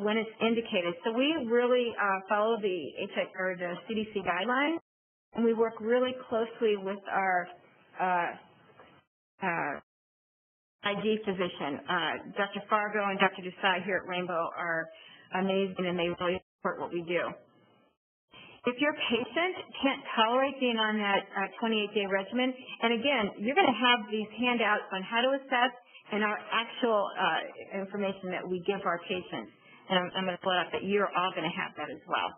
when it's indicated. So we really follow the CDC guidelines, and we work really closely with our IG physician. Dr. Fargo and Dr. Desai here at Rainbow are amazing, and they really support what we do. If your patient can't tolerate being on that 28-day regimen, and again, you're going to have these handouts on how to assess and our actual information that we give our patients. And I'm going to pull it up that you're all going to have that as well.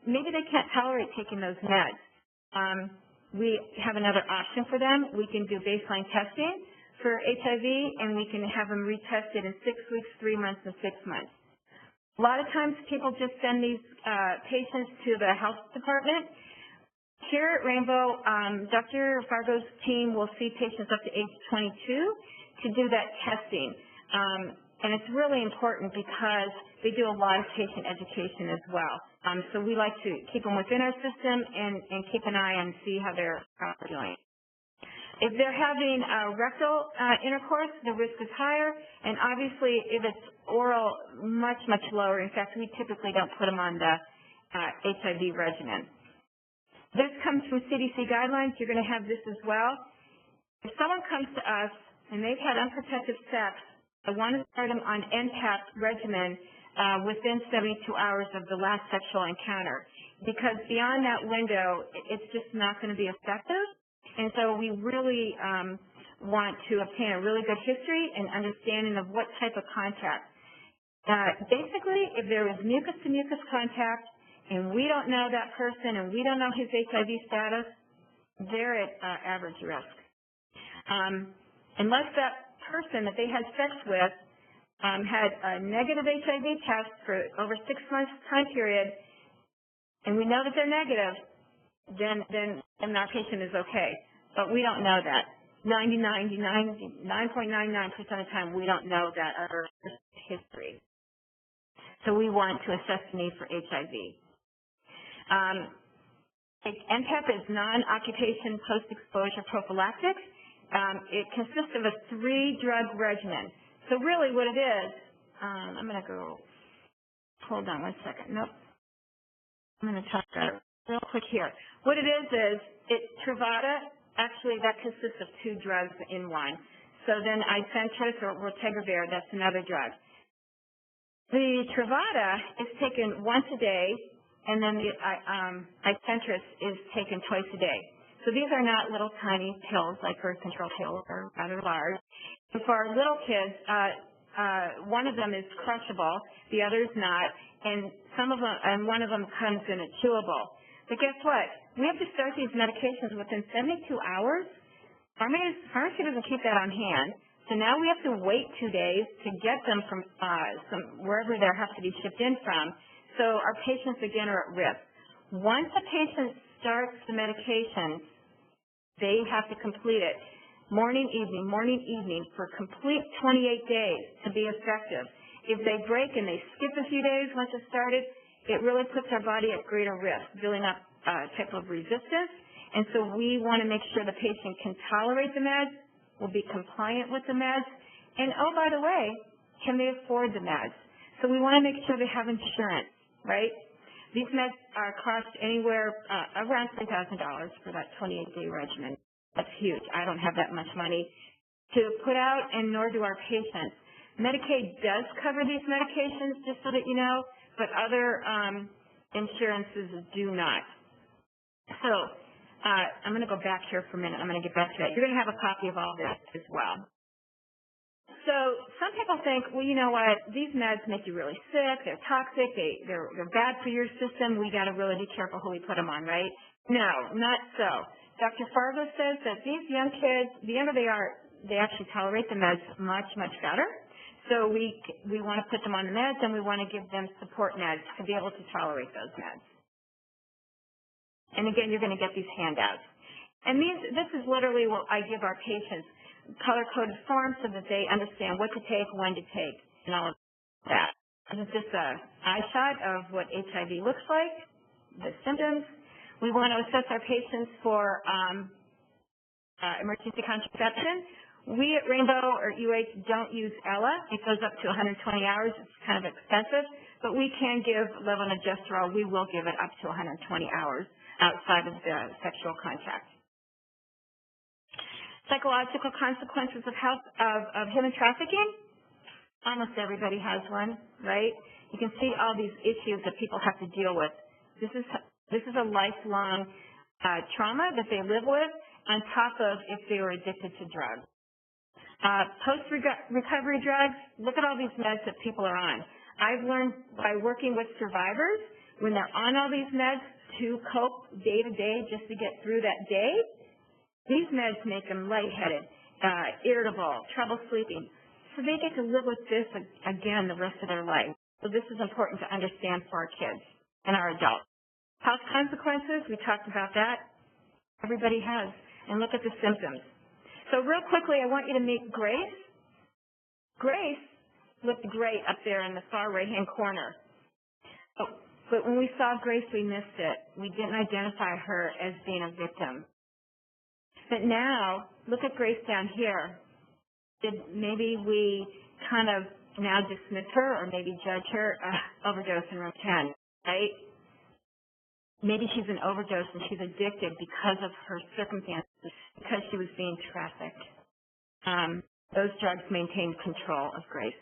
Maybe they can't tolerate taking those meds. We have another option for them. We can do baseline testing for HIV, and we can have them retested in 6 weeks, 3 months, and 6 months. A lot of times people just send these patients to the health department. Here at Rainbow, Dr. Fargo's team will see patients up to age 22 to do that testing. And it's really important because they do a lot of patient education as well. So we like to keep them within our system and keep an eye on see how they're doing. If they're having rectal intercourse, the risk is higher, and obviously if it's oral, much, much lower. In fact, we typically don't put them on the HIV regimen. This comes from CDC guidelines. You're going to have this as well. If someone comes to us and they've had unprotected sex, I want to start them on NPAP regimen within 72 hours of the last sexual encounter, because beyond that window, it's just not going to be effective. And so we really want to obtain a really good history and understanding of what type of contact. Basically, if there is mucus-to-mucus contact and we don't know that person and we don't know his HIV status, they're at average risk. Unless that person that they had sex with had a negative HIV test for over 6 months time period, and we know that they're negative, then our patient is okay. But we don't know that. 9.99% of the time, we don't know that other history. So we want to assess the need for HIV. NPAP is non-occupation post-exposure prophylactic. It consists of a 3-drug regimen. So really what it is, I'm going to go, hold on one second. Nope. I'm going to talk about it real quick here. What it is Truvada, actually that consists of 2 drugs in one. So then Icentrus or Raltegravir, that's another drug. The Truvada is taken once a day, and then the Icentrus is taken twice a day. So these are not little tiny pills like birth control pills, they're rather large. And for our little kids, one of them is crushable, the other is not, and one of them comes in a chewable. But guess what? We have to start these medications within 72 hours. Pharmacy doesn't keep that on hand. So now we have to wait 2 days to get them from wherever they have to be shipped in from. So our patients, again, are at risk. Once a patient starts the medication, they have to complete it morning, evening for a complete 28 days to be effective. If they break and they skip a few days once it's started, it really puts our body at greater risk, building up a type of resistance. And so we want to make sure the patient can tolerate the meds, will be compliant with the meds, and oh, by the way, can they afford the meds? So we want to make sure they have insurance, right? These meds cost anywhere around $3,000 for that 28-day regimen. That's huge. I don't have that much money to put out, and nor do our patients. Medicaid does cover these medications, just so that you know, but other insurances do not. So I'm going to go back here for a minute. I'm going to get back to that. You're going to have a copy of all this as well. So some people think, well, you know what, these meds make you really sick, they're toxic, they're bad for your system, we got to really be careful who we put them on, right? No, not so. Dr. Fargo says that these young kids, the younger they are, they actually tolerate the meds much, much better. So we want to put them on the meds, and we want to give them support meds to be able to tolerate those meds. And again, you're going to get these handouts. And this is literally what I give our patients, color-coded forms so that they understand what to take, when to take, and all of that. This is just an eye shot of what HIV looks like, the symptoms. We want to assess our patients for emergency contraception. We at Rainbow or UH don't use Ella. It goes up to 120 hours. It's kind of expensive, but we can give levonorgestrel. We will give it up to 120 hours outside of the sexual contact. Psychological consequences of human trafficking. Almost everybody has one, right? You can see all these issues that people have to deal with. This is a lifelong trauma that they live with, on top of if they were addicted to drugs. Post-recovery drugs, look at all these meds that people are on. I've learned by working with survivors, when they're on all these meds to cope day to day just to get through that day, these meds make them lightheaded, irritable, trouble sleeping. So they get to live with this, again, the rest of their life. So this is important to understand for our kids and our adults. Health consequences, we talked about that. Everybody has. And look at the symptoms. So real quickly, I want you to meet Grace. Grace looked great up there in the far right-hand corner. But when we saw Grace, we missed it. We didn't identify her as being a victim. But now, look at Grace down here. Maybe we kind of now dismiss her or maybe judge her overdose in room 10, right? Maybe she's an overdose and she's addicted because of her circumstances, because she was being trafficked. Those drugs maintain control of Grace.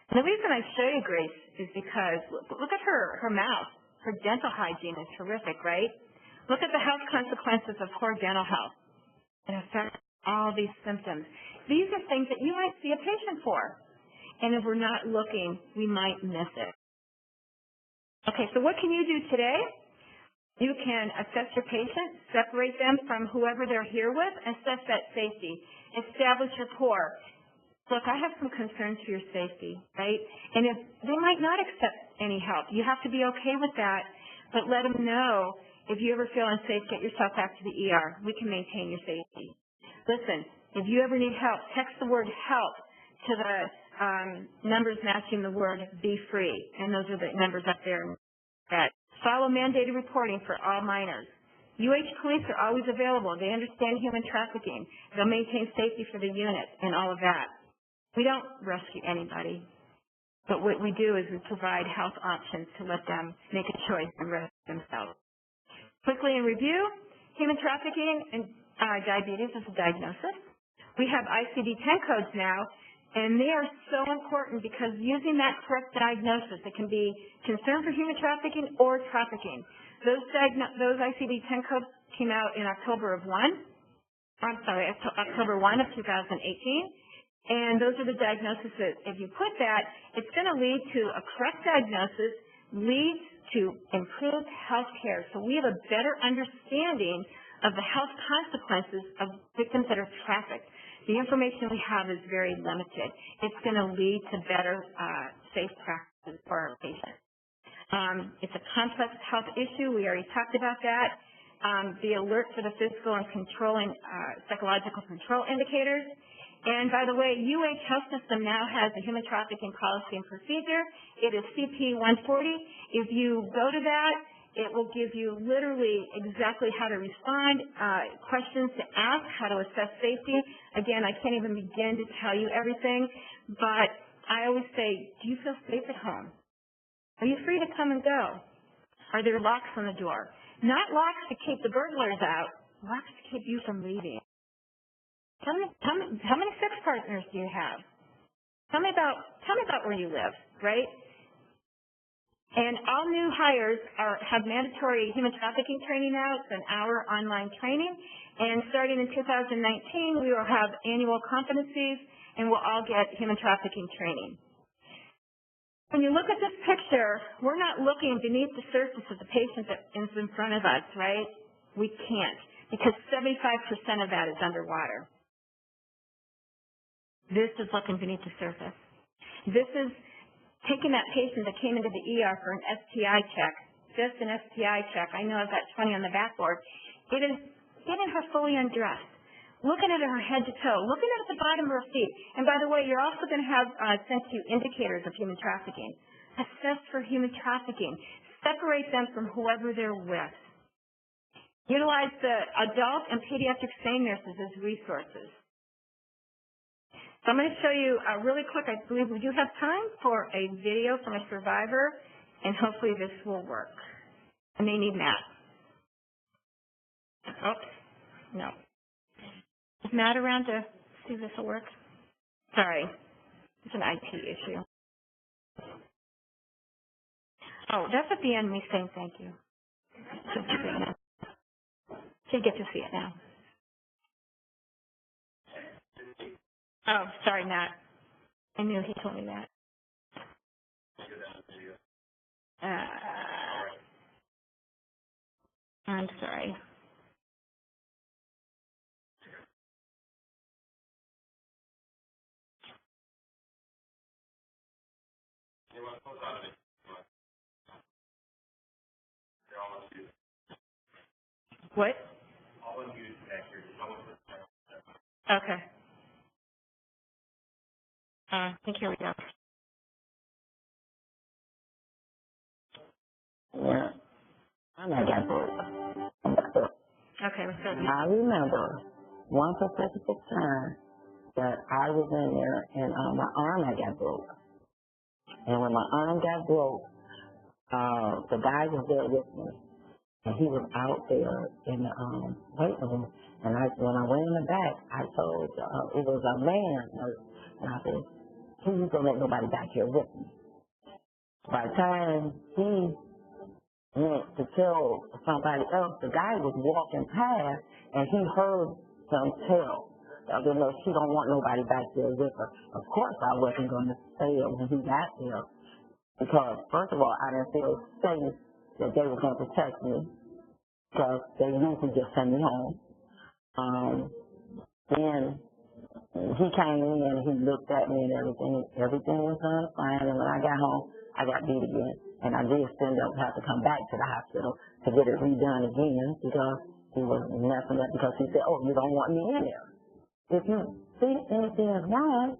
And the reason I show you Grace is because look at her mouth. Her dental hygiene is horrific, right? Look at the health consequences of poor dental health. It affects all these symptoms. These are things that you might see a patient for. And if we're not looking, we might miss it. Okay, so what can you do today? You can assess your patient, separate them from whoever they're here with, assess that safety, establish rapport. Look, I have some concerns for your safety, right? And if they might not accept any help, you have to be okay with that, but let them know if you ever feel unsafe, get yourself back to the ER. We can maintain your safety. Listen, if you ever need help, text the word help to the numbers matching the word be free, and those are the numbers up there. Follow mandated reporting for all minors. UH police are always available. They understand human trafficking. They'll maintain safety for the unit and all of that. We don't rescue anybody, but what we do is we provide health options to let them make a choice and rescue themselves. Quickly in review, human trafficking and diabetes is a diagnosis. We have ICD-10 codes now, and they are so important because using that correct diagnosis, it can be concern for human trafficking or trafficking. Those ICD-10 codes came out in October 1 of 2018. And those are the diagnoses that if you put that, it's going to lead to a correct diagnosis, leads to improved health care. So we have a better understanding of the health consequences of victims that are trafficked. The information we have is very limited. It's going to lead to better safe practices for our patients. It's a complex health issue. We already talked about that. The alert for the physical and controlling psychological control indicators. And by the way, UH Health System now has a human trafficking policy and procedure. It is CP 140. If you go to that, it will give you literally exactly how to respond, questions to ask, how to assess safety. Again, I can't even begin to tell you everything, but I always say, do you feel safe at home? Are you free to come and go? Are there locks on the door? Not locks to keep the burglars out, locks to keep you from leaving. How many sex partners do you have? Tell me about where you live, right? And all new hires have mandatory human trafficking training now. It's an hour online training. And starting in 2019, we will have annual competencies, and we'll all get human trafficking training. When you look at this picture, we're not looking beneath the surface of the patient that is in front of us, right? We can't, because 75% of that is underwater. This is looking beneath the surface. This is taking that patient that came into the ER for an STI check, just an STI check. I know I've got 20 on the backboard. It is getting her fully undressed, looking at her head to toe, looking at the bottom of her feet. And by the way, you're also going to have sent to you indicators of human trafficking. Assess for human trafficking. Separate them from whoever they're with. Utilize the adult and pediatric SANE nurses as resources. So I'm going to show you really quick, I believe we do have time for a video from a survivor, and hopefully this will work. I may need Matt. Oops, no. Is Matt around to see if this will work? Sorry, it's an IT issue. Oh, that's at the end, me saying thank you. So you get to see it now. Oh, sorry, Matt. I knew he told me that. I'm sorry. What? Okay. I think here we go. Yeah, I know that book. Okay, let's start. I remember. one specific time that I was in there and my arm had got broke. And when my arm got broke, the guy was there with me. And he was out there in the waiting room. And when I went in the back, I told, it was a man, and I said, please don't let nobody back here with me. By the time he went to tell somebody else, the guy was walking past, and he heard him tell, no, she don't want nobody back there with her. Of course I wasn't going to say it when he got there, because first of all, I didn't feel safe that they were going to protect me, because they usually just send me home. Then he came in and he looked at me and everything was done fine, and when I got home, I got beat again, and I did end up having to come back to the hospital to get it redone again, because he was messing up, because he said, oh, you don't want me in there. If you think anything is wrong,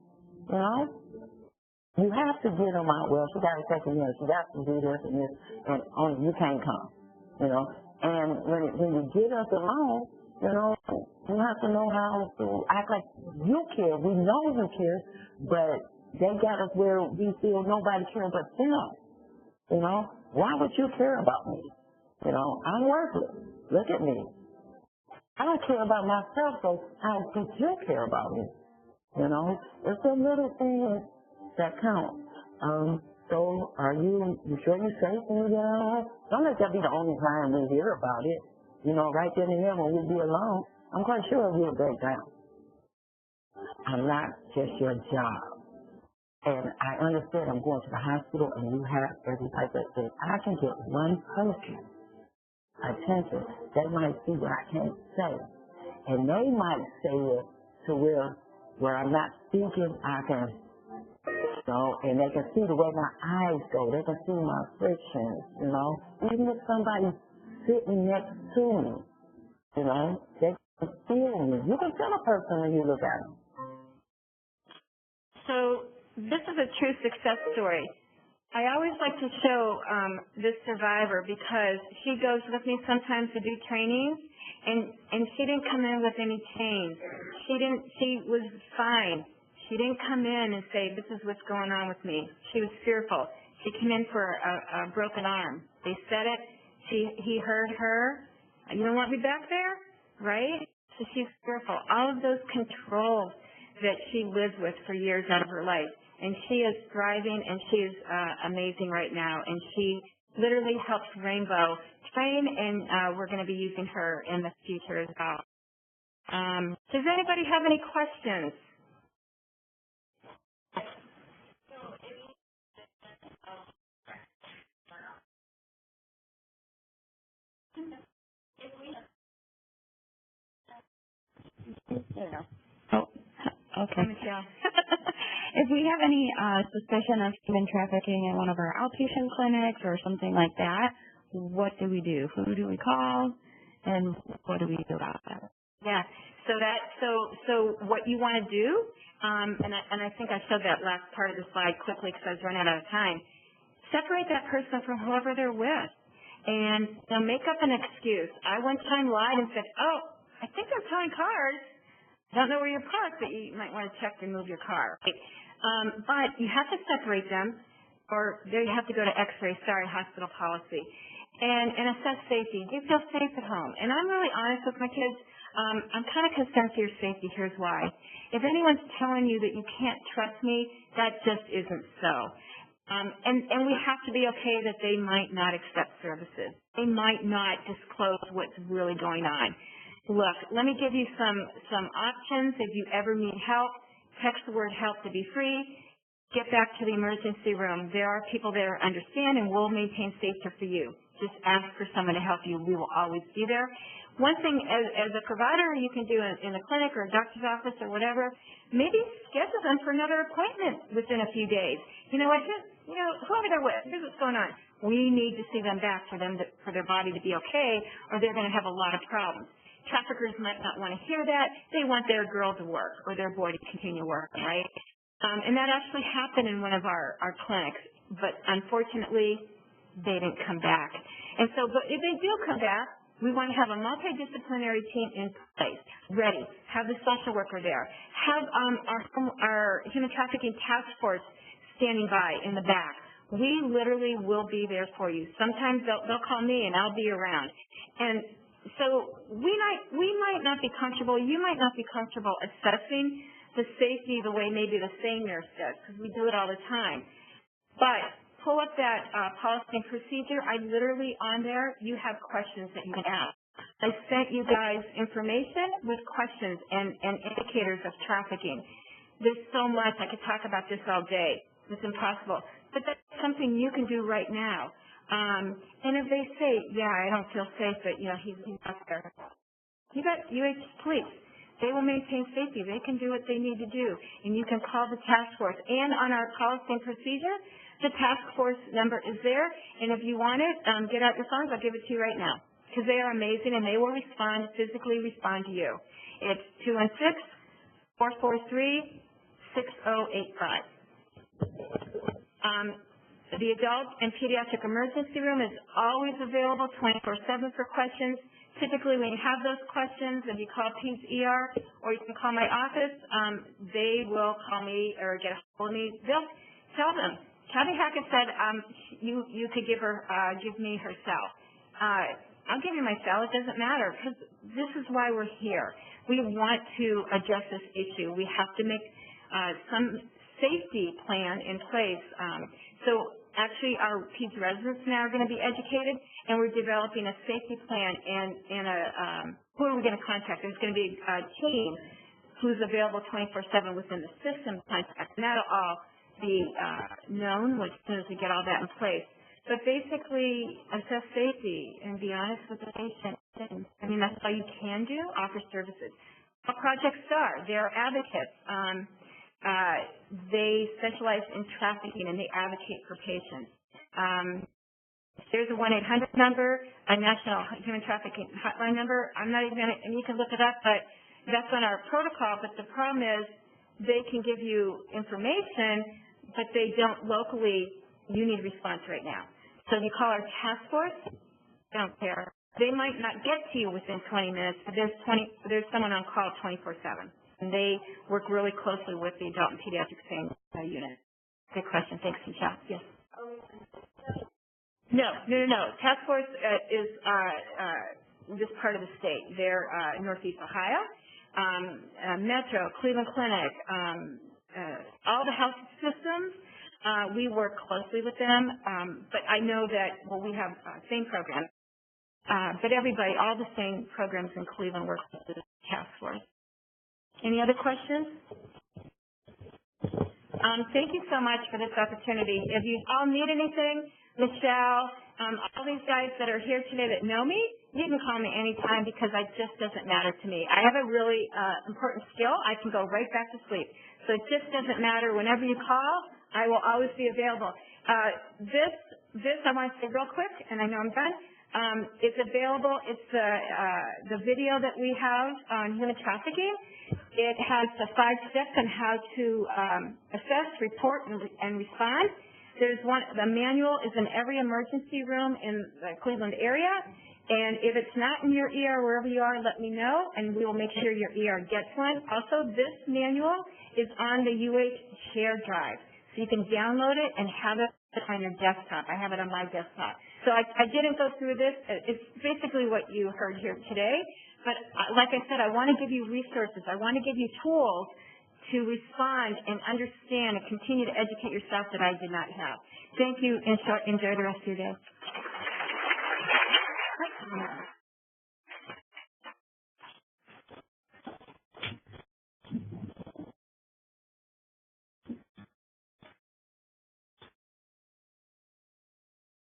you have to get them out. Well, she got to take him in. She got to do this and this, and only you can't come, And when you get us alone, you have to know how to act like you care. We know you care, but they got us where we feel nobody cares but them. Why would you care about me? I'm worthless. Look at me. I don't care about myself, so how could you care about me? It's the little things that count. So are you sure you're safe when you get home? Don't let that be the only time we hear about it. Right then and there when we be alone, I'm quite sure we'll break down. I'm not just your job. And I understand I'm going to the hospital and you have every type of thing. I can get one person attention. They might see what I can't say. And they might say it to where I'm not speaking, I can, and they can see the way my eyes go. They can see my frictions, Even if somebody's sitting next to me, they can feel me. You can feel a person when you look at them. So this is a true success story. I always like to show this survivor because she goes with me sometimes to do trainings, and she didn't come in with any pain. She was fine. She didn't come in and say, this is what's going on with me. She was fearful. She came in for a broken arm. They said it. He heard her. You don't want me back there? Right? So she's fearful. All of those controls that she lived with for years out of her life. And she is thriving, and she is amazing right now. And she literally helps Rainbow train, and we're going to be using her in the future as well. Does anybody have any questions? Oh, okay. If we have any suspicion of human trafficking in one of our outpatient clinics or something like that, what do we do? Who do we call? And what do we do about that? Yeah. So what you want to do, and I think I showed that last part of the slide quickly because I was running out of time. Separate that person from whoever they're with, and make up an excuse. I one time lied and said, "Oh, I think they're towing cars. I don't know where you're parked, but you might want to check to move your car." Right? But you have to separate them, or there you have to go to X-ray. Sorry, hospital policy, and assess safety. Do you feel safe at home? And I'm really honest with my kids. I'm kind of concerned for your safety. Here's why. If anyone's telling you that you can't trust me, that just isn't so. And we have to be okay that they might not accept services. They might not disclose what's really going on. Look, let me give you some options. If you ever need help, text the word help to be free. Get back to the emergency room. There are people there understand and will maintain safety for you. Just ask for someone to help you. We will always be there. One thing as a provider you can do in a clinic or a doctor's office or whatever, maybe schedule them for another appointment within a few days. You know what? Whoever they're with, here's what's going on. We need to see them back for their body to be okay, or they're going to have a lot of problems. Traffickers might not want to hear that. They want their girl to work or their boy to continue working, right? And that actually happened in one of our clinics, but unfortunately, they didn't come back. And so, but if they do come back, We want to have a multidisciplinary team in place, ready. Have the social worker there. Have our human trafficking task force standing by in the back. We literally will be there for you. Sometimes they'll call me and I'll be around. And so we might not be comfortable, you might not be comfortable assessing the safety the way maybe the SANE nurse does, because we do it all the time. But pull up that policy and procedure. Literally on there, you have questions that you can ask. I sent you guys information with questions and indicators of trafficking. There's so much. I could talk about this all day. It's impossible. But that's something you can do right now. And if they say, yeah, I don't feel safe, but, he's not there, you got UH police. They will maintain safety. They can do what they need to do. And you can call the task force. And on our policy and procedure, the task force number is there. And if you want it, get out your phones. I'll give it to you right now. Because they are amazing, and they will physically respond to you. It's 216-443-6085. The adult and pediatric emergency room is always available 24/7 for questions. Typically, when you have those questions, if you call Peds ER or you can call my office, they will call me or get a hold of me. They'll tell them. Kathy Hackett said you could give me her cell. I'll give you my cell. It doesn't matter, because this is why we're here. We want to address this issue. We have to make some safety plan in place. So actually, our Peds residents now are going to be educated, and we're developing a safety plan and who are we going to contact? There's going to be a team who's available 24/7 within the system contact, and that'll all be known as soon as we get all that in place. But basically, assess safety and be honest with the patient. I mean, that's all you can do, offer services. Project STAR, they're advocates. They specialize in trafficking, and they advocate for patients. There's a 1-800 number, a national human trafficking hotline number. I'm not even going to, and you can look it up, but that's on our protocol. But the problem is they can give you information, but they don't locally. You need a response right now. So if you call our task force, they don't care. They might not get to you within 20 minutes, but there's someone on call 24/7. And they work really closely with the adult and pediatric SANE unit. Good question. Thanks, Michelle. Yes. No. Task force is this part of the state. They're Northeast Ohio, Metro, Cleveland Clinic, all the health systems. We work closely with them, but I know that, we have SANE programs, but everybody, all the SANE programs in Cleveland work with the task force. Any other questions? Thank you so much for this opportunity. If you all need anything, Michelle, all these guys that are here today that know me, you can call me anytime, because it just doesn't matter to me. I have a really important skill. I can go right back to sleep. So it just doesn't matter. Whenever you call, I will always be available. This I want to say real quick, and I know I'm done. It's available. It's the video that we have on human trafficking. It has the 5 steps on how to assess, report, and respond. There's the manual is in every emergency room in the Cleveland area. And if it's not in your ER, wherever you are, let me know, and we will make sure your ER gets one. Also, this manual is on the UH Share Drive. So you can download it and have it on your desktop. I have it on my desktop. So I didn't go through this. It's basically what you heard here today. But like I said, I want to give you resources. I want to give you tools to respond and understand and continue to educate yourself that I did not have. Thank you, and enjoy the rest of your day.